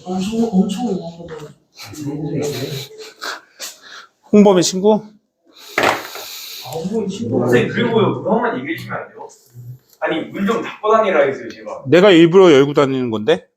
엄청 많거든. 홍범의 친구? 선생님 그리고요 그것만 얘기해 주시면 안 돼요? 아니 문 좀 닫고 다니라 했어요 제가. 내가 일부러 열고 다니는 건데?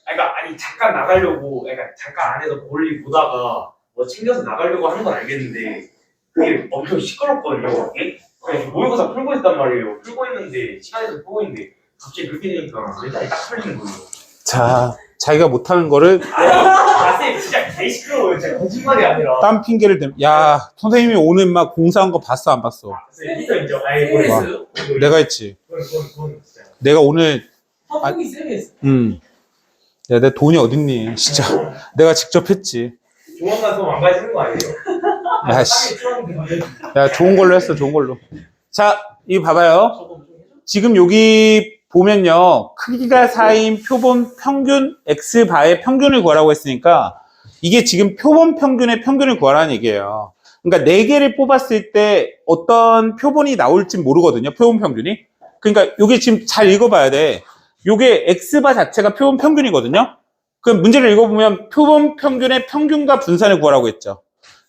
아니 잠깐 나가려고 잠깐 안에서 볼일 보다가 뭐 챙겨서 나가려고 하는 건 알겠는데 그게 엄청 시끄럽거든요. 그게 그냥 모의고사 풀고 있단 말이에요. 풀고 있는데 시간에서 풀고 있는데 갑자기 그렇게 되니까 멘탈이 딱 풀리는 거예요. 자, 자기가 못하는 거를 쌤 진짜 개 시끄러워요. 진짜 거짓말이 아니라. 딴 핑계를 대면, 야, 선생님이 오늘 막 공사한 거 봤어, 안 봤어? 쌤 인정. 아니 뭐 했어요? 내가 했지. 그건 진짜. 내가 오늘, 화분이 세겠어. 야, 내 돈이 어딨니? 진짜. 내가 직접 했지. 조만간 더 망가지는 거 아니에요? 야, 씨. 야, 좋은 걸로 했어, 좋은 걸로. 자, 이거 봐봐요. 지금 여기 보면요. 크기가 4인 표본 평균 X바의 평균을 구하라고 했으니까 이게 지금 표본 평균의 평균을 구하라는 얘기예요. 그러니까 4개를 뽑았을 때 어떤 표본이 나올지 모르거든요. 표본 평균이. 그러니까 이게 지금 잘 읽어봐야 돼. 이게 X바 자체가 표본 평균이거든요. 그럼 문제를 읽어보면 표본 평균의 평균과 분산을 구하라고 했죠.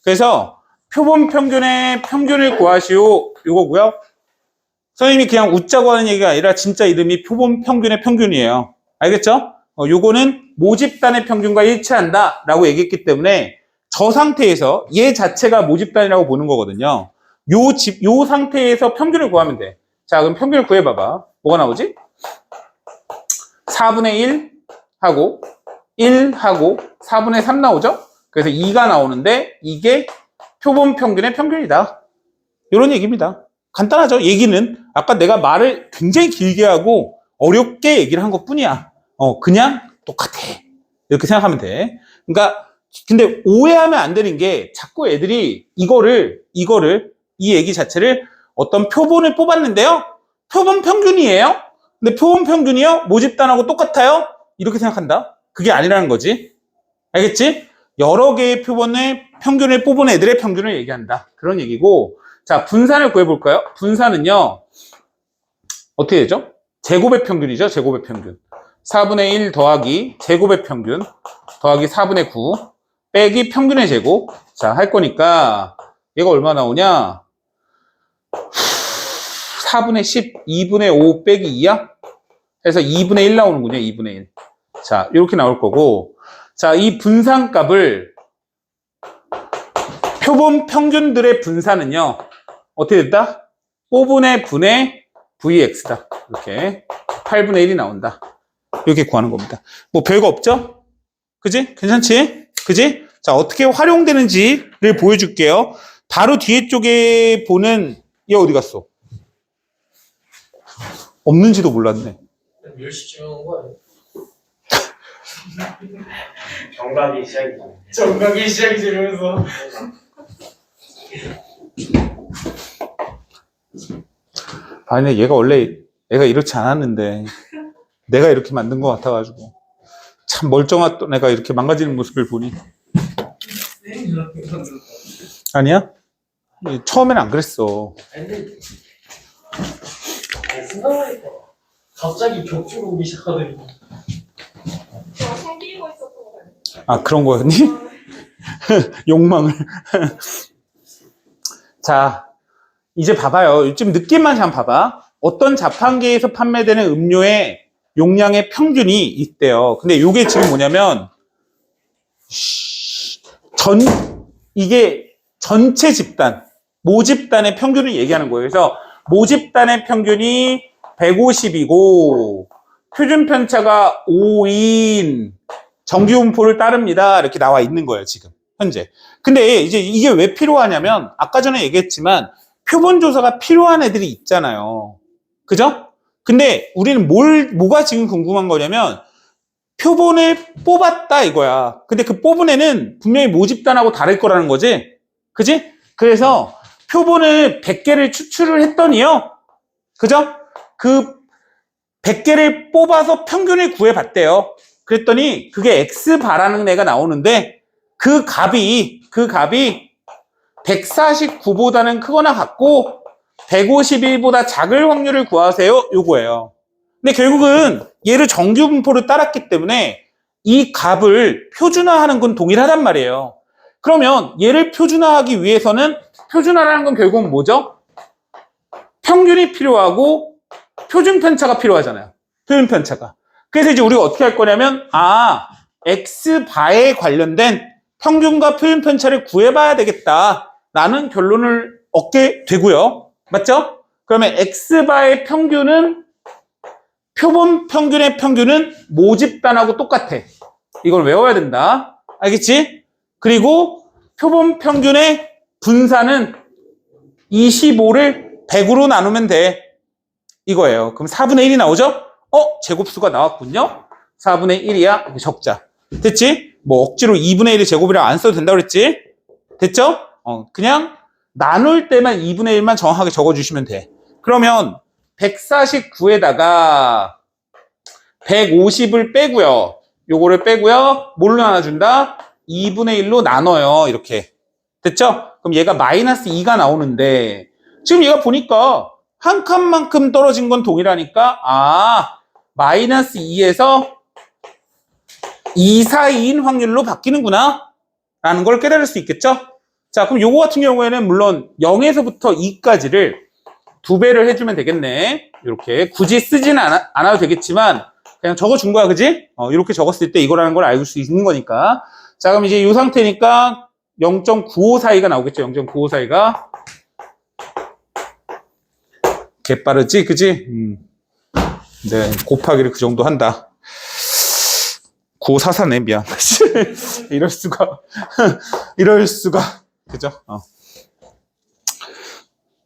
그래서 표본 평균의 평균을 구하시오 이거고요. 선생님이 그냥 웃자고 하는 얘기가 아니라 진짜 이름이 표본 평균의 평균이에요. 알겠죠? 요거는 모집단의 평균과 일치한다 라고 얘기했기 때문에 저 상태에서 얘 자체가 모집단이라고 보는 거거든요. 요 상태에서 평균을 구하면 돼. 자, 그럼 평균을 구해봐봐. 뭐가 나오지? 4분의 1 하고 1 하고 4분의 3 나오죠? 그래서 2가 나오는데 이게 표본 평균의 평균이다. 이런 얘기입니다. 간단하죠? 얘기는 아까 내가 말을 굉장히 길게 하고 어렵게 얘기를 한 것뿐이야. 그냥 똑같아. 이렇게 생각하면 돼. 그러니까 근데 오해하면 안 되는 게 자꾸 애들이 이거를 이 얘기 자체를 어떤 표본을 뽑았는데요. 표본 평균이에요. 근데 표본 평균이요? 모집단하고 똑같아요? 이렇게 생각한다. 그게 아니라는 거지. 알겠지? 여러 개의 표본의 평균을 뽑은 애들의 평균을 얘기한다. 그런 얘기고. 자, 분산을 구해볼까요? 분산은요, 어떻게 되죠? 제곱의 평균이죠, 제곱의 평균. 4분의 1 더하기 제곱의 평균, 더하기 4분의 9, 빼기 평균의 제곱. 자, 할 거니까, 얘가 얼마 나오냐? 4분의 10, 2분의 5 빼기 2야? 해서 2분의 1 나오는군요, 2분의 1. 자, 이렇게 나올 거고. 자, 이 분산값을, 표본 평균들의 분산은요, 어떻게 됐다? 5분의 분의 VX다. 이렇게 8분의 1이 나온다. 이렇게 구하는 겁니다. 뭐 별거 없죠? 그지? 괜찮지? 그지? 자, 어떻게 활용되는지를 보여줄게요. 바로 뒤에 쪽에 보는 얘 어디 갔어? 없는지도 몰랐네. 몇 시쯤 온 거야? 정각이 시작이죠. 정각이 시작이 되면서. 아니, 얘가 원래 애가 이렇지 않았는데 내가 이렇게 만든 것 같아가지고 참 멀쩡했던 애가 이렇게 망가지는 모습을 보니. 아니야? 처음에는 안 그랬어. 근데 생각하니까 갑자기 격주로 오기 시작하더니 생기고 있었던 거 같아요. 아, 그런 거였니? 욕망을. 자, 이제 봐봐요. 좀 느낌만 좀 봐봐. 어떤 자판기에서 판매되는 음료의 용량의 평균이 있대요. 근데 이게 지금 뭐냐면 이게 전체 집단, 모집단의 평균을 얘기하는 거예요. 그래서 모집단의 평균이 150이고 표준 편차가 5인 정규분포를 따릅니다. 이렇게 나와 있는 거예요, 지금 현재. 근데 이제 이게 왜 필요하냐면 아까 전에 얘기했지만 표본 조사가 필요한 애들이 있잖아요. 그죠? 근데 우리는 뭐가 지금 궁금한 거냐면 표본을 뽑았다 이거야. 근데 그 뽑은 애는 분명히 모집단하고 다를 거라는 거지. 그지? 그래서 표본을 100개를 추출을 했더니요. 그죠? 그 100개를 뽑아서 평균을 구해봤대요. 그랬더니 그게 X바라는 애가 나오는데 그 값이 149보다는 크거나 같고 151보다 작을 확률을 구하세요. 요거예요. 근데 결국은 얘를 정규분포를 따랐기 때문에 이 값을 표준화하는 건 동일하단 말이에요. 그러면 얘를 표준화하기 위해서는 표준화라는 건 결국은 뭐죠? 평균이 필요하고 표준 편차가 필요하잖아요. 표준 편차가. 그래서 이제 우리가 어떻게 할 거냐면 X바에 관련된 평균과 표준 편차를 구해봐야 되겠다라는 결론을 얻게 되고요. 맞죠? 그러면 X바의 평균은 표본 평균의 평균은 모집단하고 똑같아. 이걸 외워야 된다. 알겠지? 그리고 표본 평균의 분산은 25를 100으로 나누면 돼. 이거예요. 그럼 4분의 1이 나오죠? 제곱수가 나왔군요. 4분의 1이야. 이렇게 적자. 됐지? 뭐 억지로 2분의 1의 제곱이라고 안 써도 된다고 그랬지? 됐죠? 그냥 나눌 때만 2분의 1만 정확하게 적어주시면 돼. 그러면 149에다가 150을 빼고요. 요거를 빼고요. 뭘로 나눠준다? 2분의 1로 나눠요. 이렇게. 됐죠? 그럼 얘가 마이너스 2가 나오는데 지금 얘가 보니까 한 칸만큼 떨어진 건 동일하니까 마이너스 2에서 2 사이인 확률로 바뀌는구나 라는 걸 깨달을 수 있겠죠? 자, 그럼 요거 같은 경우에는 물론 0에서부터 2까지를 2배를 해주면 되겠네. 이렇게 굳이 쓰지는 않아도 되겠지만 그냥 적어준 거야, 그지? 이렇게 적었을 때 이거라는 걸 알 수 있는 거니까. 자, 그럼 이제 이 상태니까 0.95 사이가 나오겠죠. 0.95 사이가. 개빠르지, 그지? 네, 곱하기를 그 정도 한다. 9544네, 미안. 이럴 수가. 이럴 수가. 그죠?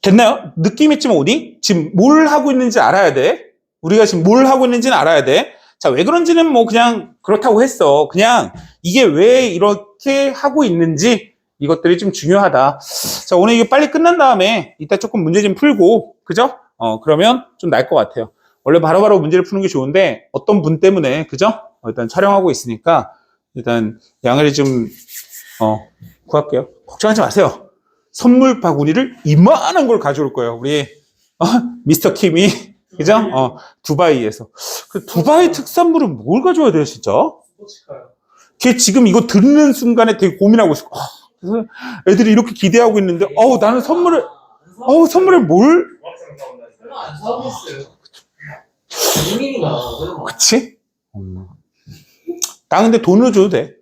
됐나요? 느낌이 좀 오니? 지금 뭘 하고 있는지 알아야 돼. 우리가 지금 뭘 하고 있는지는 알아야 돼. 자, 왜 그런지는 뭐 그냥 그렇다고 했어. 그냥 이게 왜 이렇게 하고 있는지 이것들이 좀 중요하다. 자, 오늘 이게 빨리 끝난 다음에 이따 조금 문제 좀 풀고, 그죠? 그러면 좀 나을 것 같아요. 원래 바로바로 문제를 푸는 게 좋은데 어떤 분 때문에, 그죠? 일단 촬영하고 있으니까 일단 양해를 좀 구할게요. 걱정하지 마세요. 선물 바구니를 이만한 걸 가져올 거예요. 우리 미스터 킴이, 그죠? 두바이에서. 그 두바이 특산물은 뭘 가져와야 돼요, 진짜? 스포츠카요. 걔 지금 이거 듣는 순간에 되게 고민하고 있어. 그래서 애들이 이렇게 기대하고 있는데, 나는 선물을 뭘? 설마 안 사고 있어요. 본인이가 설마. 그치? 나 근데 돈으로 줘도 돼.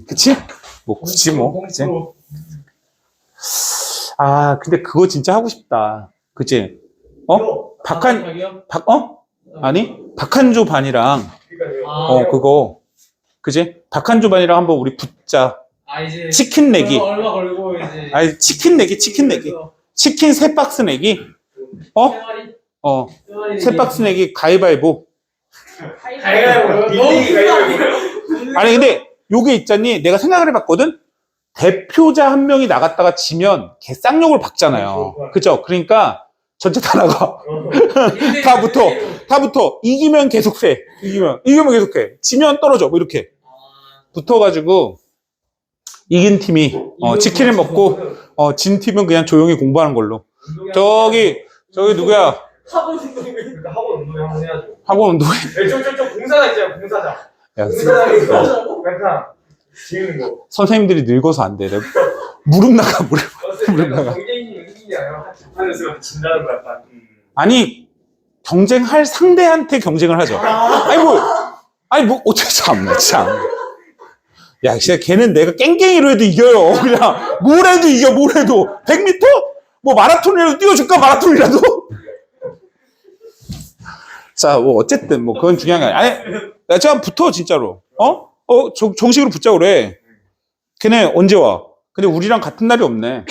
그치? 뭐, 굳이 뭐, 그치? 근데 그거 진짜 하고 싶다. 그치? 아니? 박한조 반이랑, 그거. 그치? 박한조 반이랑 한번 우리 붙자. 이제 치킨 내기. 얼마 걸고 이제. 치킨 내기. 치킨 3박스 내기. 세 박스 내기 가위바위보. 아니 근데 요게 있잖니, 내가 생각을 해봤거든. 대표자 한 명이 나갔다가 지면 걔 쌍욕을 박잖아요. 그죠? 그러니까 전체 다 나가. 다 붙어. 이기면 계속 세. 이기면 계속 해. 지면 떨어져. 뭐 이렇게 붙어가지고 이긴 팀이 치킨을 먹고 진 팀은 그냥 조용히 공부하는 걸로. 저기 누구야? 학원 운동회 한번 해야죠. 학원 운동회. 저 공사장 있잖아요, 공사장. 야, 공사장에서 약간 지우는 거. 선생님들이 늙어서 안 돼. 무릎 나가. 경쟁이 아니라 하면서 진다는 거 약간. 아니, 경쟁할 상대한테 경쟁을 하죠. 아니 뭐 어떻게 참. 야, 진짜 걔는 내가 깽깽이로 해도 이겨요. 그냥 뭘 해도 이겨. 100m? 뭐 마라톤이라도 뛰어줄까? 마라톤이라도? 자, 뭐 어쨌든 뭐 그건 중요한 게 아니야. 아니, 제가 붙어 진짜로. 정식으로 붙자고 그래. 걔네 언제 와? 근데 우리랑 같은 날이 없네.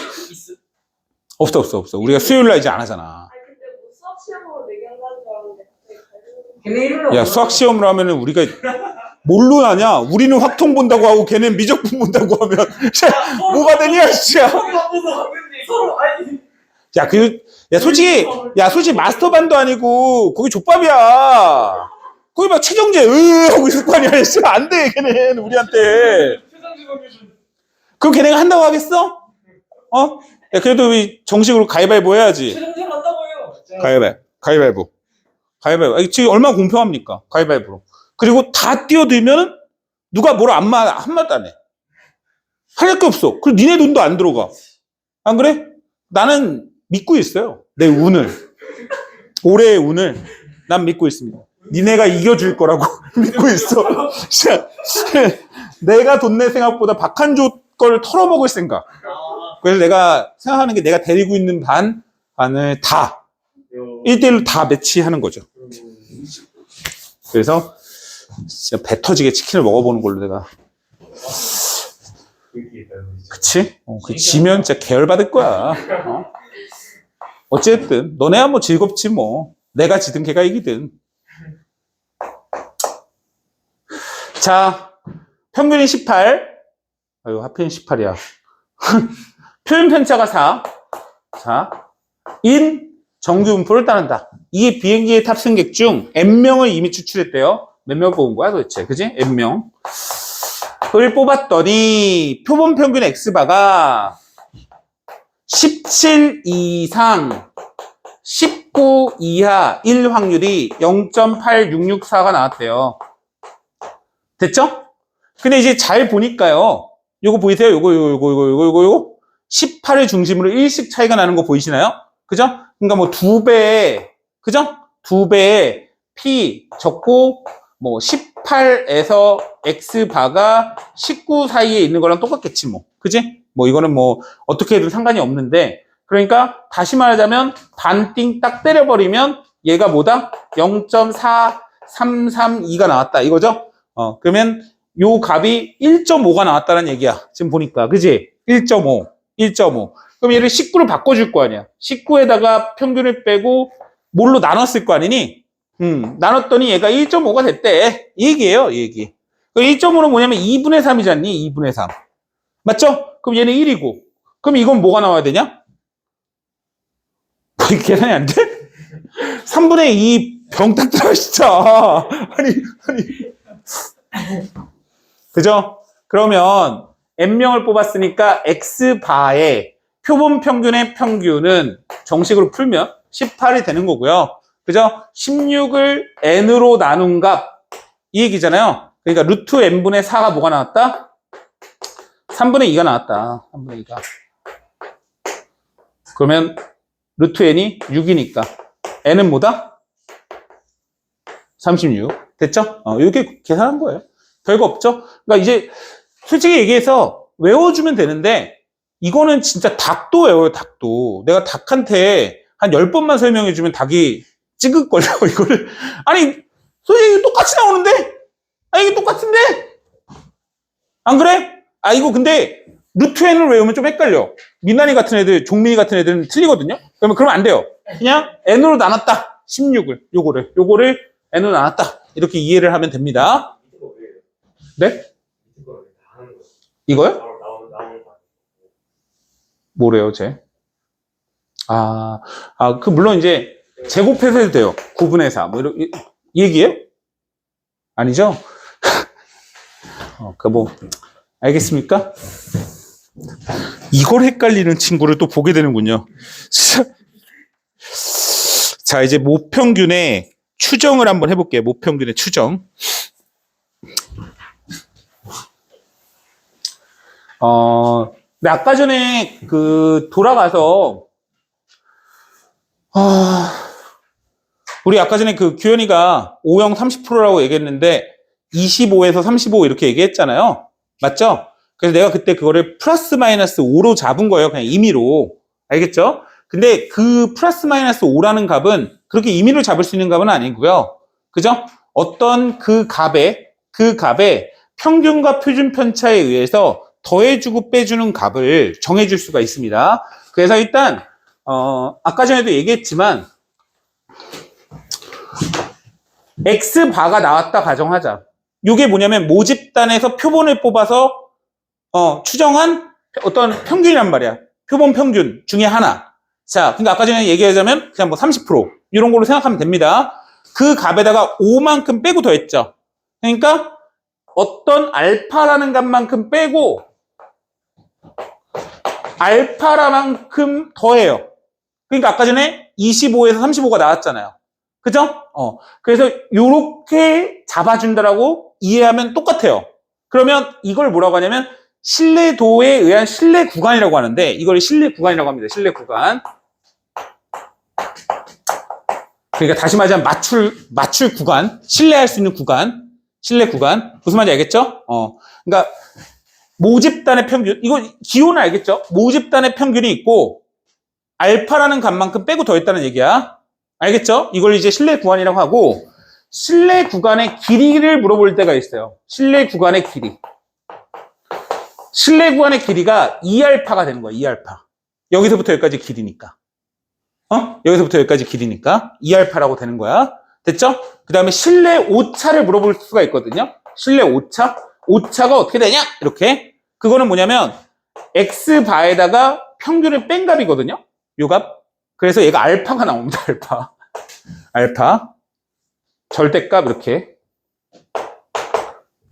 없어. 우리가 수요일 날 이제 안 하잖아. 근데 뭐 수학 시험으로 내견하는 줄 알았는데 야, 수학 시험을 하면은 우리가 뭘로 하냐? 우리는 확통 본다고 하고 걔는 미적분 본다고 하면 뭐가 되냐, 진짜. 서로 아니. 야, 솔직히 마스터반도 아니고 거기 족밥이야. 거기 막 최정재 하고 있을 거 아니야. 진짜 안 돼, 걔는 우리한테. 그럼 걔네가 한다고 하겠어? 야, 그래도 우리 정식으로 가위바위보 해야지. 최종생 한다고 해요. 가위바위보. 가위바위보. 지금 얼마나 공평합니까? 가위바위보로. 그리고 다 뛰어들면 누가 뭘 한마디도 안 해. 할 게 없어. 그리고 니네 돈도 안 들어가. 안 그래? 나는 믿고 있어요. 내 운을. 올해의 운을 난 믿고 있습니다. 니네가 이겨줄 거라고 믿고 있어. 내가 돈 낼 생각보다 박한조 걸 털어먹을 생각. 그래서 내가 생각하는 게 내가 데리고 있는 반을 다 1대1로 다 매치하는 거죠. 그래서 진짜 배 터지게 치킨을 먹어보는 걸로 내가. 그치? 그 지면 진짜 계열받을 거야. 어쨌든 너네야 뭐 즐겁지 뭐. 내가 지든 걔가 이기든. 자, 평균이 18. 아유, 하필 18이야. 표현 편차가 4. 자, 인 정규 분포를 따른다. 이게 비행기의 탑승객 중 N명을 이미 추출했대요. 몇 명 뽑은 거야 도대체? 그지? N명. 그걸 뽑았더니 표본 평균 X바가 17 이상 19 이하 1 확률이 0.8664가 나왔대요. 됐죠? 근데 이제 잘 보니까요. 요거 보이세요? 요거 18을 중심으로 1씩 차이가 나는 거 보이시나요? 그죠? 그러니까 뭐 2배, 그죠? 2배의 P 적고 뭐 18에서 X바가 19 사이에 있는 거랑 똑같겠지 뭐. 그지? 뭐 이거는 뭐 어떻게 해도 상관이 없는데, 그러니까 다시 말하자면 반띵 딱 때려버리면 얘가 뭐다? 0.4332가 나왔다 이거죠? 그러면 요 값이 1.5가 나왔다는 얘기야. 지금 보니까. 그지? 1.5. 그럼 얘를 19로 바꿔줄 거 아니야. 19에다가 평균을 빼고 뭘로 나눴을 거 아니니? 나눴더니 얘가 1.5가 됐대. 이 얘기예요, 이 얘기. 1.5는 뭐냐면 2분의 3이잖니? 2분의 3. 맞죠? 그럼 얘는 1이고. 그럼 이건 뭐가 나와야 되냐? 계산이 안 돼? 3분의 2 병딱 들어, 진짜. 아니. 그죠? 그러면 N명을 뽑았으니까 X바의 표본 평균의 평균은 정식으로 풀면 18이 되는 거고요. 그죠? 16을 N으로 나눈 값, 이 얘기잖아요. 그러니까 루트 N분의 4가 뭐가 나왔다? 3분의 2가 나왔다. 3분의 2가. 그러면 루트 N이 6이니까 N은 뭐다? 36. 됐죠? 이렇게 계산한 거예요. 별거 없죠? 그러니까 이제 솔직히 얘기해서 외워주면 되는데, 이거는 진짜 닭도 외워요, 닭도. 내가 닭한테 한 10번만 설명해주면 닭이 찍을걸요, 이거를. 아니, 솔직히 똑같이 나오는데? 이게 똑같은데? 안 그래? 이거 근데 루트 N을 외우면 좀 헷갈려. 미나리 같은 애들, 종민이 같은 애들은 틀리거든요? 그러면 안 돼요. 그냥 N으로 나눴다. 16을, 요거를 N으로 나눴다. 이렇게 이해를 하면 됩니다. 네? 이거요? 뭐래요, 쟤? 물론 이제 제곱해서 해도 돼요. 9분의 4. 뭐, 이런, 이 얘기예요? 아니죠? 알겠습니까? 이걸 헷갈리는 친구를 또 보게 되는군요. 자, 이제 모평균의 추정을 한번 해볼게요. 모평균의 추정. 근데 아까 전에 돌아가서, 우리 아까 전에 규현이가 O형 30%라고 얘기했는데 25에서 35 이렇게 얘기했잖아요. 맞죠? 그래서 내가 그때 그거를 플러스 마이너스 5로 잡은 거예요. 그냥 임의로. 알겠죠? 근데 그 플러스 마이너스 5라는 값은 그렇게 임의로 잡을 수 있는 값은 아니고요. 그죠? 어떤 그 값에 평균과 표준 편차에 의해서 더해주고 빼주는 값을 정해줄 수가 있습니다. 그래서 일단 아까 전에도 얘기했지만 X바가 나왔다 가정하자. 이게 뭐냐면 모집단에서 표본을 뽑아서 추정한 어떤 평균이란 말이야. 표본 평균 중에 하나. 자, 그러니까 아까 전에 얘기하자면 그냥 뭐 30% 이런 걸로 생각하면 됩니다. 그 값에다가 5만큼 빼고 더했죠. 그러니까 어떤 알파라는 값만큼 빼고 알파라만큼 더해요. 그러니까 아까 전에 25에서 35가 나왔잖아요. 그죠? 그래서 요렇게 잡아준다라고 이해하면 똑같아요. 그러면 이걸 뭐라고 하냐면 신뢰도에 의한 신뢰 구간이라고 하는데 이걸 신뢰 구간이라고 합니다. 신뢰 구간. 그러니까 다시 말하자면 맞출 구간, 신뢰할 수 있는 구간, 신뢰 구간. 무슨 말인지 알겠죠? 그러니까 모집단의 평균, 이거 기호는 알겠죠? 모집단의 평균이 있고 알파라는 값만큼 빼고 더했다는 얘기야. 알겠죠? 이걸 이제 신뢰 구간이라고 하고 신뢰 구간의 길이를 물어볼 때가 있어요. 신뢰 구간의 길이. 신뢰 구간의 길이가 2알파가 되는 거야. 2알파. 여기서부터 여기까지 길이니까. 여기서부터 여기까지 길이니까 2알파라고 되는 거야. 됐죠? 그 다음에 신뢰 오차를 물어볼 수가 있거든요. 신뢰 오차. 오차가 어떻게 되냐? 이렇게. 그거는 뭐냐면 x바에다가 평균을 뺀 값이거든요. 요 값. 그래서 얘가 알파가 나옵니다. 알파. 알파. 절대값 이렇게.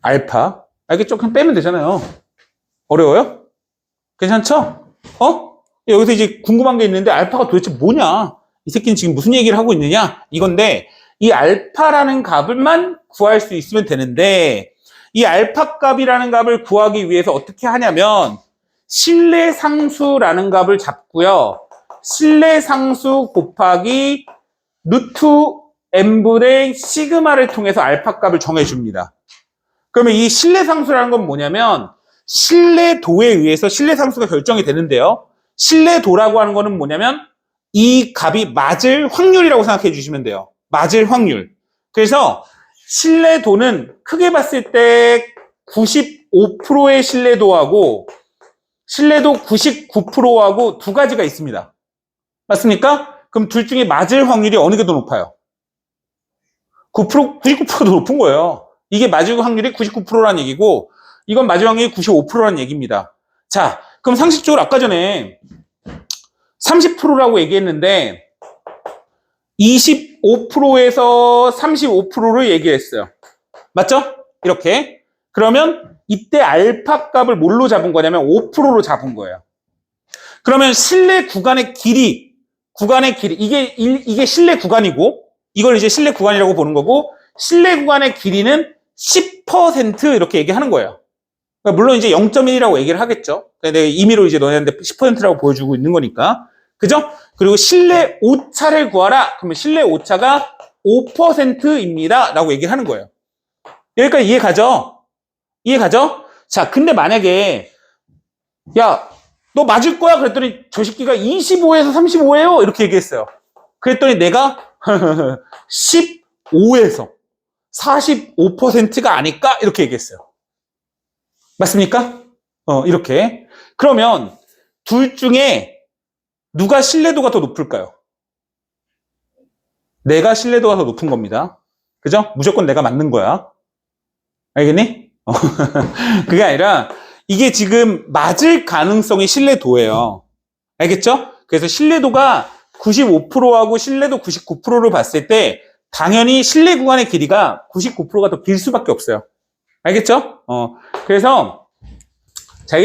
알파. 알겠죠? 그냥 빼면 되잖아요. 어려워요? 괜찮죠? 여기서 이제 궁금한 게 있는데 알파가 도대체 뭐냐? 이 새끼는 지금 무슨 얘기를 하고 있느냐? 이건데 이 알파라는 값을만 구할 수 있으면 되는데 이 알파 값이라는 값을 구하기 위해서 어떻게 하냐면 신뢰상수라는 값을 잡고요. 신뢰상수 곱하기 루트 n분의 시그마를 통해서 알파 값을 정해줍니다. 그러면 이 신뢰상수라는 건 뭐냐면 신뢰도에 의해서 신뢰상수가 결정이 되는데요. 신뢰도라고 하는 거는 뭐냐면 이 값이 맞을 확률이라고 생각해 주시면 돼요. 맞을 확률. 그래서 신뢰도는 크게 봤을 때 95%의 신뢰도하고 신뢰도 99%하고 두 가지가 있습니다. 맞습니까? 그럼 둘 중에 맞을 확률이 어느 게 더 높아요? 99%도 높은 거예요. 이게 맞을 확률이 99%라는 얘기고 이건 맞을 확률이 95%라는 얘기입니다. 자, 그럼 상식적으로 아까 전에 30%라고 얘기했는데 25%에서 35%를 얘기했어요. 맞죠? 이렇게. 그러면 이때 알파 값을 뭘로 잡은 거냐면 5%로 잡은 거예요. 그러면 신뢰 구간의 길이, 이게 신뢰 구간이고 이걸 이제 신뢰 구간이라고 보는 거고 신뢰 구간의 길이는 10% 이렇게 얘기하는 거예요. 그러니까 물론 이제 0.1이라고 얘기를 하겠죠. 내가 임의로 이제 너네한테 10%라고 보여주고 있는 거니까. 그죠? 그리고 신뢰 오차를 구하라. 그러면 신뢰 오차가 5%입니다. 라고 얘기를 하는 거예요. 여기까지 이해 가죠? 이해 가죠? 자, 근데 만약에, 야, 너 맞을 거야? 그랬더니 저 새끼가 25에서 35예요? 이렇게 얘기했어요. 그랬더니 내가 15에서 45%가 아닐까? 이렇게 얘기했어요. 맞습니까? 이렇게. 그러면 둘 중에 누가 신뢰도가 더 높을까요? 내가 신뢰도가 더 높은 겁니다. 그죠? 무조건 내가 맞는 거야. 알겠니? 그게 아니라 이게 지금 맞을 가능성이 신뢰도예요. 알겠죠? 그래서 신뢰도가 95%하고 신뢰도 99%를 봤을 때 당연히 신뢰 구간의 길이가 99%가 더 길 수밖에 없어요. 알겠죠? 그래서 자,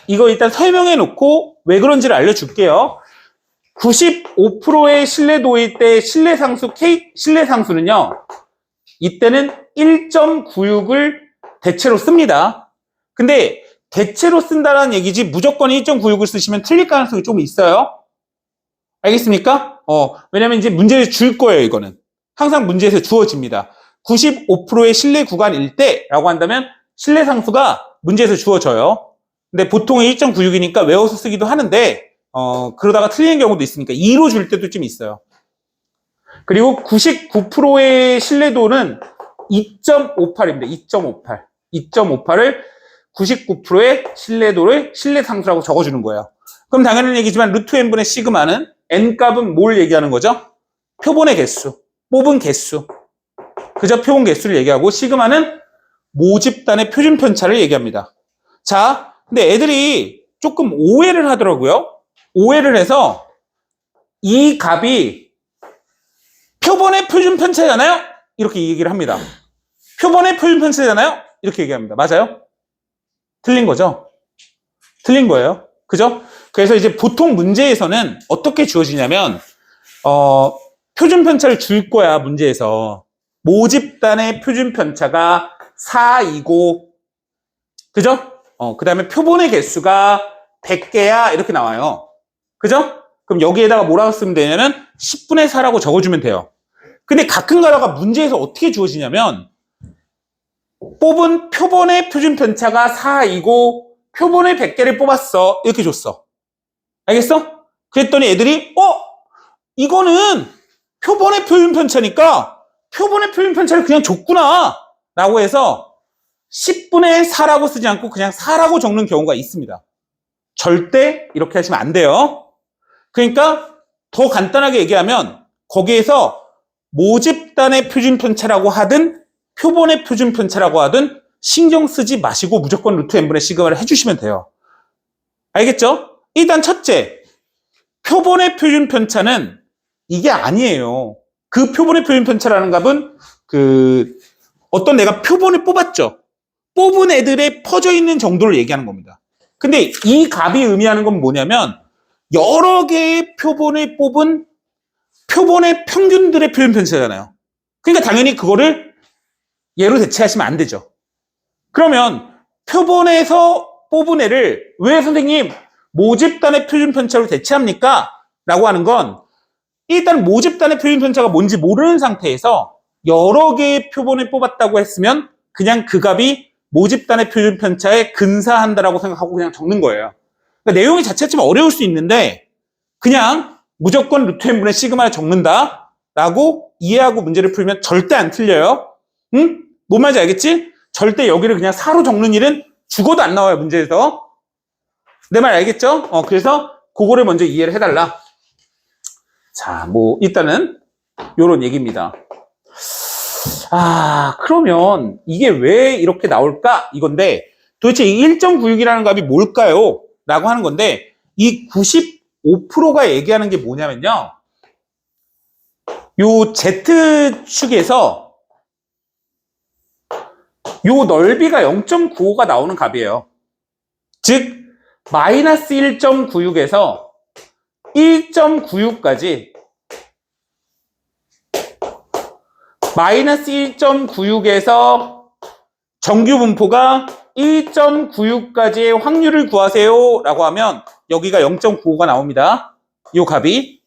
이거 일단 설명해 놓고 왜 그런지를 알려줄게요. 95%의 신뢰도일 때 신뢰상수는요, 이때는 1.96을 대체로 씁니다. 근데 대체로 쓴다는 얘기지 무조건 1.96을 쓰시면 틀릴 가능성이 좀 있어요. 알겠습니까? 왜냐면 이제 문제를 줄 거예요, 이거는. 항상 문제에서 주어집니다. 95%의 신뢰 구간일 때라고 한다면 신뢰상수가 문제에서 주어져요. 근데 보통 1.96이니까 외워서 쓰기도 하는데 그러다가 틀리는 경우도 있으니까 2로 줄 때도 좀 있어요. 그리고 99%의 신뢰도는 2.58입니다. 2.58. 2.58을 99%의 신뢰도를 신뢰상수라고 적어주는 거예요. 그럼 당연한 얘기지만 루트 n분의 시그마는 n값은 뭘 얘기하는 거죠? 표본의 개수, 뽑은 개수. 그저 표본 개수를 얘기하고 시그마는 모집단의 표준 편차를 얘기합니다. 자, 근데 애들이 조금 오해를 하더라고요. 오해를 해서 이 값이 표본의 표준 편차잖아요? 이렇게 얘기를 합니다. 표본의 표준 편차잖아요? 이렇게 얘기합니다. 맞아요? 틀린 거죠? 틀린 거예요. 그죠? 그래서 이제 보통 문제에서는 어떻게 주어지냐면 표준 편차를 줄 거야, 문제에서. 모집단의 표준 편차가 4이고, 그죠? 그 다음에 표본의 개수가 100개야. 이렇게 나와요. 그죠? 그럼 여기에다가 뭐라고 쓰면 되냐면 10분의 4라고 적어주면 돼요. 근데 가끔 가다가 문제에서 어떻게 주어지냐면 뽑은 표본의 표준 편차가 4이고 표본의 100개를 뽑았어. 이렇게 줬어. 알겠어? 그랬더니 애들이 이거는 표본의 표준 편차니까 표본의 표준 편차를 그냥 줬구나 라고 해서 10분의 4라고 쓰지 않고 그냥 4라고 적는 경우가 있습니다. 절대 이렇게 하시면 안 돼요. 그러니까 더 간단하게 얘기하면 거기에서 모집단의 표준 편차라고 하든 표본의 표준 편차라고 하든 신경 쓰지 마시고 무조건 루트 n분의 시그마를 해주시면 돼요. 알겠죠? 일단 첫째, 표본의 표준 편차는 이게 아니에요. 그 표본의 표준 편차라는 값은 어떤 내가 표본을 뽑았죠. 뽑은 애들의 퍼져 있는 정도를 얘기하는 겁니다. 근데 이 값이 의미하는 건 뭐냐면 여러 개의 표본을 뽑은 표본의 평균들의 표준 편차잖아요. 그러니까 당연히 그거를 얘로 대체하시면 안 되죠. 그러면 표본에서 뽑은 애를 왜 선생님 모집단의 표준 편차로 대체합니까? 라고 하는 건 일단 모집단의 표준 편차가 뭔지 모르는 상태에서 여러 개의 표본을 뽑았다고 했으면 그냥 그 값이 모집단의 표준 편차에 근사한다라고 생각하고 그냥 적는 거예요. 그러니까 내용이 자체가 좀 어려울 수 있는데 그냥 무조건 루트 n분의 시그마를 적는다라고 이해하고 문제를 풀면 절대 안 틀려요. 응? 뭔 말인지 알겠지? 절대 여기를 그냥 4로 적는 일은 죽어도 안 나와요, 문제에서. 내 말 알겠죠? 그래서 그거를 먼저 이해를 해달라. 자, 일단은 요런 얘기입니다. 그러면 이게 왜 이렇게 나올까? 이건데 도대체 이 1.96이라는 값이 뭘까요? 라고 하는 건데 이 95%가 얘기하는 게 뭐냐면요. 요 Z축에서 요 넓이가 0.95가 나오는 값이에요. 즉 마이너스 1.96에서 1.96까지 마이너스 1.96에서 정규 분포가 1.96까지의 확률을 구하세요 라고 하면 여기가 0.95가 나옵니다. 이 값이.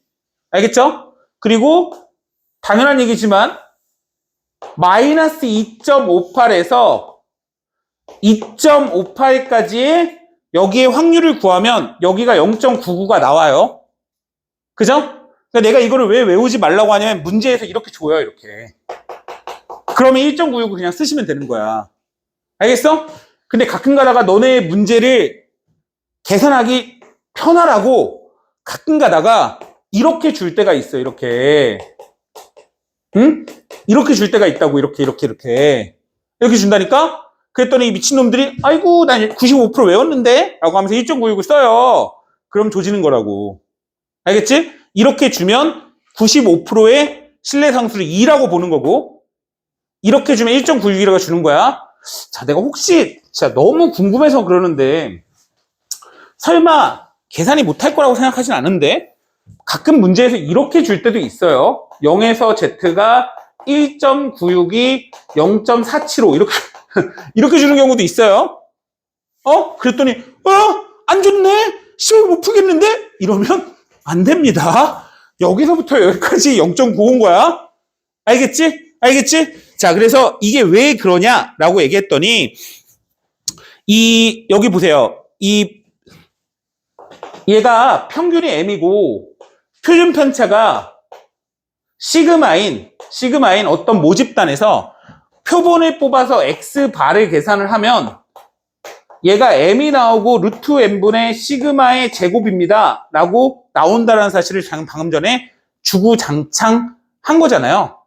알겠죠? 그리고 당연한 얘기지만 마이너스 2.58에서 2.58까지의 여기에 확률을 구하면 여기가 0.99가 나와요. 그죠? 그러니까 내가 이거를 왜 외우지 말라고 하냐면 문제에서 이렇게 줘요. 이렇게. 그러면 1.96을 그냥 쓰시면 되는 거야. 알겠어? 근데 가끔 가다가 너네 문제를 계산하기 편하라고 가끔 가다가 이렇게 줄 때가 있어. 이렇게. 응? 이렇게 줄 때가 있다고. 이렇게 준다니까? 그랬더니 미친놈들이 아이고 난 95% 외웠는데? 라고 하면서 1.96을 써요. 그럼 조지는 거라고. 알겠지? 이렇게 주면 95%의 신뢰 상수를 2라고 보는 거고 이렇게 주면 1.96이라고 주는 거야. 자, 내가 혹시 진짜 너무 궁금해서 그러는데 설마 계산이 못할 거라고 생각하진 않은데 가끔 문제에서 이렇게 줄 때도 있어요. 0에서 Z가 1.96이 0.475 이렇게 주는 경우도 있어요. 그랬더니 안 좋네? 시험을 못 풀겠는데? 이러면 안 됩니다. 여기서부터 여기까지 0.95인 거야. 알겠지? 자, 그래서 이게 왜 그러냐라고 얘기했더니 여기 보세요. 얘가 평균이 m이고 표준 편차가 시그마인 어떤 모집단에서 표본을 뽑아서 x바를 계산을 하면 얘가 m이 나오고 루트 n분의 시그마의 제곱입니다 라고 나온다는 사실을 방금 전에 주구장창한 거잖아요.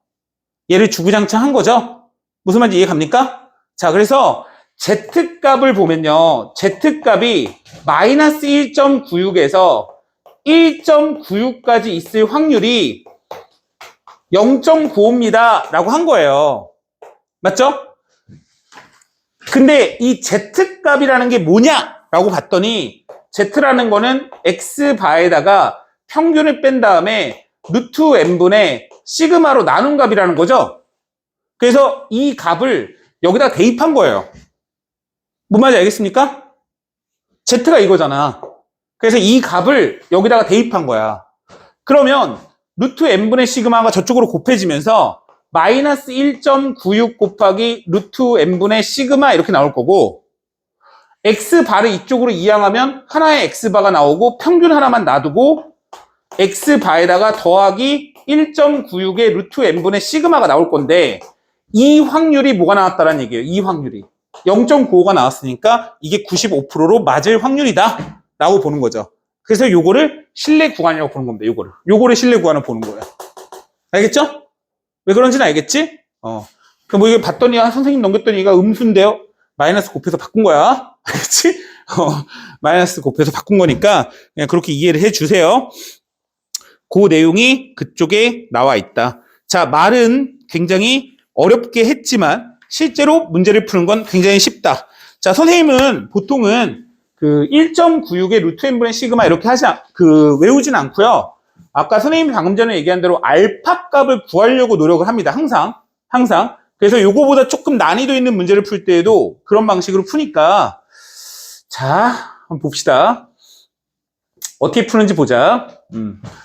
얘를 주구장창한 거죠. 무슨 말인지 이해 갑니까? 자, 그래서 Z값을 보면요. Z값이 마이너스 1.96에서 1.96까지 있을 확률이 0.95입니다 라고 한 거예요. 맞죠? 근데 이 Z값이라는 게 뭐냐라고 봤더니 Z라는 거는 X바에다가 평균을 뺀 다음에 루트 n분의 시그마로 나눈 값이라는 거죠. 그래서 이 값을 여기다 대입한 거예요. 뭔 말인지 알겠습니까? Z가 이거잖아. 그래서 이 값을 여기다가 대입한 거야. 그러면 루트 n분의 시그마가 저쪽으로 곱해지면서 마이너스 1.96 곱하기 루트 n분의 시그마 이렇게 나올 거고, x바를 이쪽으로 이항하면 하나의 x바가 나오고 평균 하나만 놔두고 x바에다가 더하기 1.96의 루트 n분의 시그마가 나올 건데, 이 확률이 뭐가 나왔다는 얘기예요. 이 확률이 0.95가 나왔으니까 이게 95%로 맞을 확률이다 라고 보는 거죠. 그래서 요거를 실내 구간이라고 보는 겁니다. 요거를 실내 구간을 보는 거예요. 알겠죠? 왜 그런지는 알겠지? 그럼 뭐 이거 봤더니 선생님 넘겼더니 얘가 음수인데요? 마이너스 곱해서 바꾼 거야. 알겠지? 마이너스 곱해서 바꾼 거니까 그냥 그렇게 이해를 해 주세요. 그 내용이 그쪽에 나와 있다. 자, 말은 굉장히 어렵게 했지만 실제로 문제를 푸는 건 굉장히 쉽다. 자, 선생님은 보통은 그 1.96의 루트 n분의 시그마 이렇게 외우진 않고요. 아까 선생님이 방금 전에 얘기한 대로 알파 값을 구하려고 노력을 합니다. 항상. 그래서 요거보다 조금 난이도 있는 문제를 풀 때에도 그런 방식으로 푸니까, 자, 한번 봅시다. 어떻게 푸는지 보자.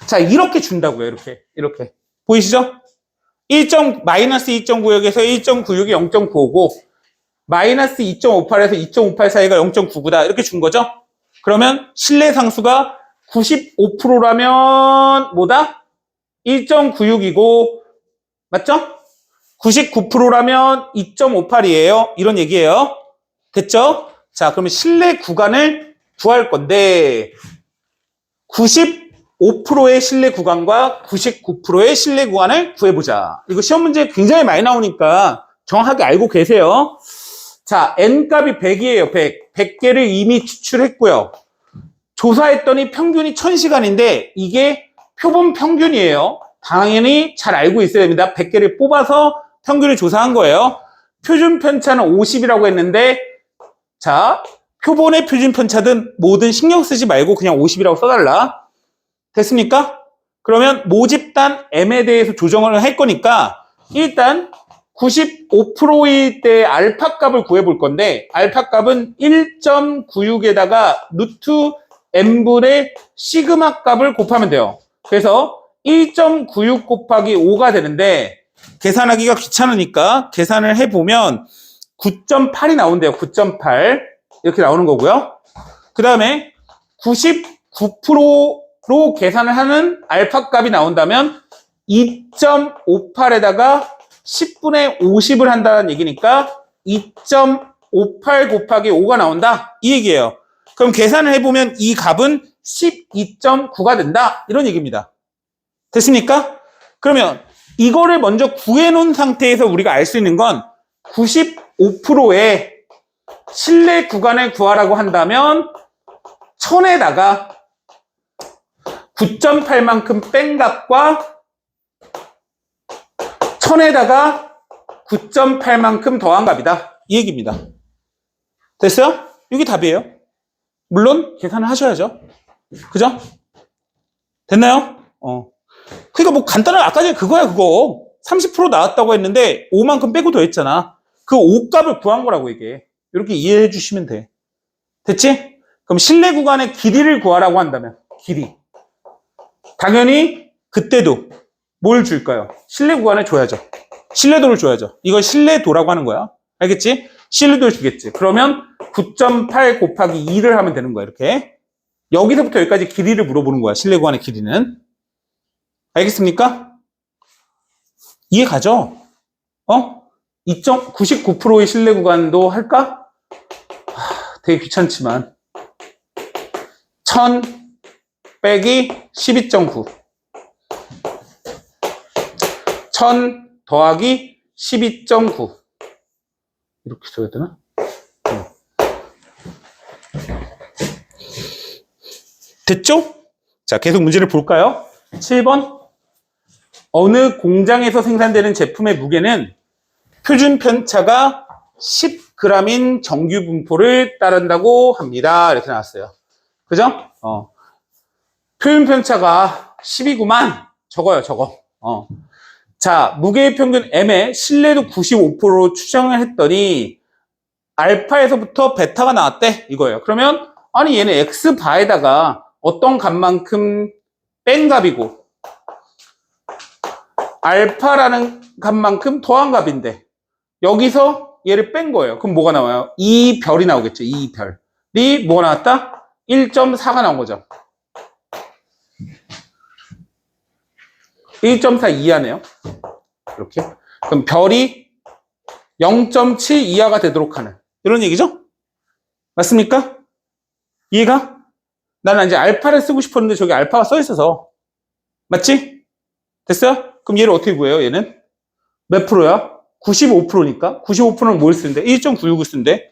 자, 이렇게 준다고요. 이렇게. 보이시죠? 마이너스 2.96에서 1.96이 0.95고, 마이너스 2.58에서 2.58 사이가 0.99다. 이렇게 준 거죠? 그러면 실내 상수가 95%라면 뭐다? 1.96이고, 맞죠? 99%라면 2.58이에요. 이런 얘기예요. 됐죠? 자, 그러면 실내 구간을 구할 건데, 95%의 실내 구간과 99%의 실내 구간을 구해보자. 이거 시험 문제 굉장히 많이 나오니까 정확하게 알고 계세요. 자, n값이 100이에요. 100개를 이미 추출했고요. 조사했더니 평균이 1000시간인데 이게 표본 평균이에요. 당연히 잘 알고 있어야 됩니다. 100개를 뽑아서 평균을 조사한 거예요. 표준 편차는 50이라고 했는데, 자, 표본의 표준 편차든 뭐든 신경 쓰지 말고 그냥 50이라고 써달라. 됐습니까? 그러면 모집단 m에 대해서 조정을 할 거니까 일단 95%일 때 알파 값을 구해볼 건데, 알파 값은 1.96에다가 루트 n분의 시그마 값을 곱하면 돼요. 그래서 1.96 곱하기 5가 되는데, 계산하기가 귀찮으니까 계산을 해보면 9.8이 나온대요. 9.8 이렇게 나오는 거고요. 그 다음에 99%로 계산을 하는 알파 값이 나온다면 2.58에다가 10분의 50을 한다는 얘기니까 2.58 곱하기 5가 나온다 이 얘기예요. 그럼 계산을 해보면 이 값은 12.9가 된다 이런 얘기입니다. 됐습니까? 그러면 이거를 먼저 구해놓은 상태에서 우리가 알 수 있는 건 95%의 실내 구간을 구하라고 한다면 1000에다가 9.8만큼 뺀 값과 1000에다가 9.8만큼 더한 값이다. 이 얘기입니다. 됐어요? 이게 답이에요. 물론 계산을 하셔야죠. 그죠? 됐나요? 그러니까 뭐 간단한 아까 전에 그거야 그거. 30% 나왔다고 했는데 5만큼 빼고 더 했잖아. 그 5 값을 구한 거라고 이게. 이렇게 이해해 주시면 돼. 됐지? 그럼 실내 구간의 길이를 구하라고 한다면 길이. 당연히 그때도 뭘 줄까요? 실내 구간을 줘야죠. 실내도를 줘야죠. 이걸 실내도라고 하는 거야. 알겠지? 실내도를 주겠지. 그러면 9.8 곱하기 2를 하면 되는 거야. 이렇게. 여기서부터 여기까지 길이를 물어보는 거야. 실내 구간의 길이는. 알겠습니까? 이해 가죠? 2.99%의 실내 구간도 할까? 되게 귀찮지만 1000 빼기 12.9 1000 더하기 12.9 이렇게 써야 되나? 됐죠? 자, 계속 문제를 볼까요? 7번. 어느 공장에서 생산되는 제품의 무게는 표준 편차가 10g인 정규 분포를 따른다고 합니다. 이렇게 나왔어요. 그죠? 표준 편차가 10이구만. 적어요, 적어. 자, 무게의 평균 M의 신뢰도 95%로 추정을 했더니 알파에서부터 베타가 나왔대 이거예요. 그러면 아니 얘는 X바에다가 어떤 값만큼 뺀 값이고 알파라는 값만큼 더한 값인데 여기서 얘를 뺀 거예요. 그럼 뭐가 나와요? 2별이 나오겠죠. 2별이 뭐가 나왔다? 1.4가 나온 거죠. 1.4 이하네요. 이렇게. 그럼 별이 0.7 이하가 되도록 하는 이런 얘기죠? 맞습니까? 이해가? 나는 이제 알파를 쓰고 싶었는데 저기 알파가 써 있어서. 맞지? 됐어요? 그럼 얘를 어떻게 구해요? 얘는 몇 프로야? 95%니까 95%는 뭘 쓰는데? 1.96을 쓰는데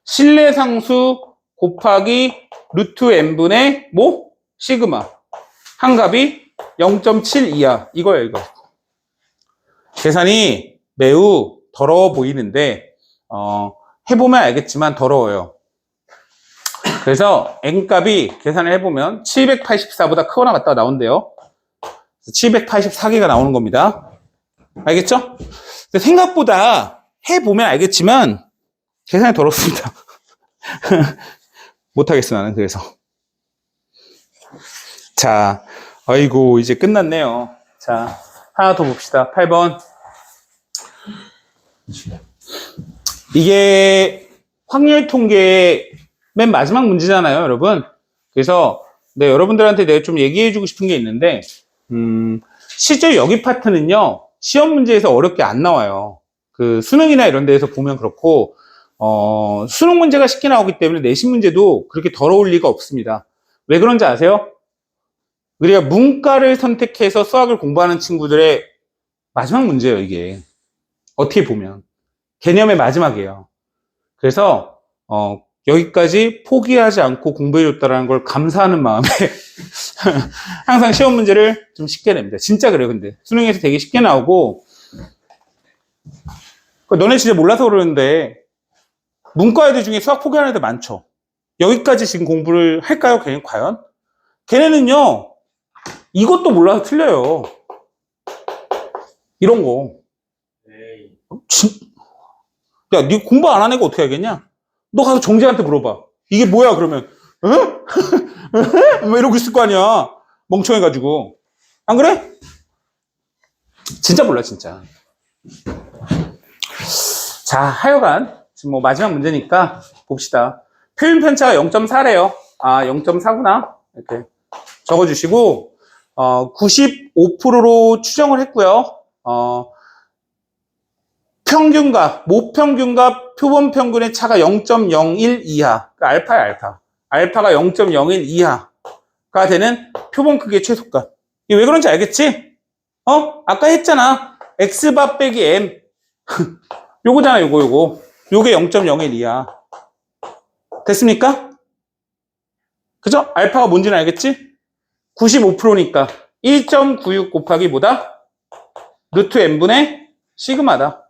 신뢰상수 곱하기 루트 n분의 뭐? 시그마 한 값이 0.7 이하 이거예요. 이거 계산이 매우 더러워 보이는데 해보면 알겠지만 더러워요. 그래서 n값이 계산을 해보면 784보다 크거나 같다가 나온대요. 784개가 나오는 겁니다. 알겠죠? 근데 생각보다 해보면 알겠지만 계산이 더럽습니다. 못하겠어 나는. 그래서 자, 아이고 이제 끝났네요. 자, 하나 더 봅시다. 8번. 이게 확률 통계의 맨 마지막 문제잖아요, 여러분. 그래서 네, 여러분들한테 내가 좀 얘기해주고 싶은 게 있는데 실제 여기 파트는요 시험 문제에서 어렵게 안 나와요. 그 수능이나 이런 데에서 보면 그렇고 수능 문제가 쉽게 나오기 때문에 내신 문제도 그렇게 더러울 리가 없습니다. 왜 그런지 아세요? 우리가 문과를 선택해서 수학을 공부하는 친구들의 마지막 문제예요, 이게. 어떻게 보면 개념의 마지막이에요. 그래서 여기까지 포기하지 않고 공부해줬다는 걸 감사하는 마음에 항상 시험 문제를 좀 쉽게 냅니다. 진짜 그래요. 근데 수능에서 되게 쉽게 나오고 너네 진짜 몰라서 그러는데 문과 애들 중에 수학 포기하는 애들 많죠. 여기까지 지금 공부를 할까요? 걔는 과연? 걔네는요 이것도 몰라서 틀려요. 이런 거. 야, 니 공부 안 한 애가 어떻게 하겠냐? 너 가서 정재한테 물어봐. 이게 뭐야 그러면 응? 뭐 이러고 있을 거 아니야. 멍청해가지고. 안 그래? 진짜 몰라 진짜. 자, 하여간 지금 뭐 마지막 문제니까 봅시다. 표준 편차가 0.4래요. 아, 0.4구나. 이렇게 적어주시고 95%로 추정을 했고요. 평균과 모평균과 표본평균의 차가 0.01 이하. 그러니까 알파야 알파. 알파가 0.01 이하가 되는 표본 크기의 최소값. 이게 왜 그런지 알겠지? 아까 했잖아. x바 빼기 m. 요거잖아, 요거. 요게 0.01 이하. 됐습니까? 그죠? 알파가 뭔지는 알겠지? 95%니까 1.96 곱하기 뭐다? 루트 n분의 시그마다.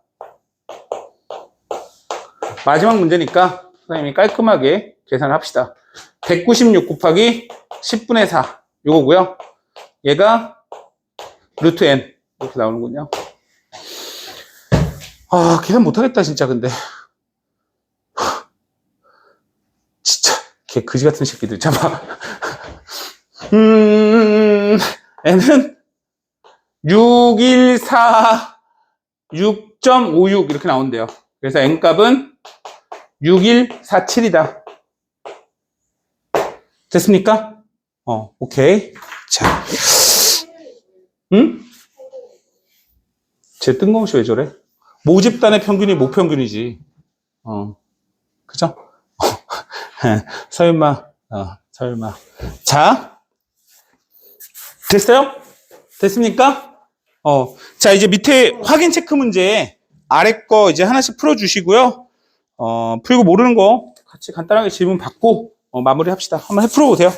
마지막 문제니까 선생님이 깔끔하게 계산을 합시다. 196 곱하기 10분의 4 요거고요. 얘가 루트 n 이렇게 나오는군요. 아, 계산 못하겠다 진짜. 근데 진짜 개 그지 같은 새끼들 잡아. n은 614 6.56 이렇게 나온대요. 그래서 n값은 6147이다. 됐습니까? 오케이. 자, 쟤 뜬금없이 왜 저래? 모집단의 평균이 모평균이지. 그죠? 설마. 자, 됐어요? 됐습니까? 자, 이제 밑에 확인 체크 문제 아래 거 이제 하나씩 풀어주시고요. 풀고 모르는 거 같이 간단하게 질문 받고 마무리 합시다. 한번 풀어보세요.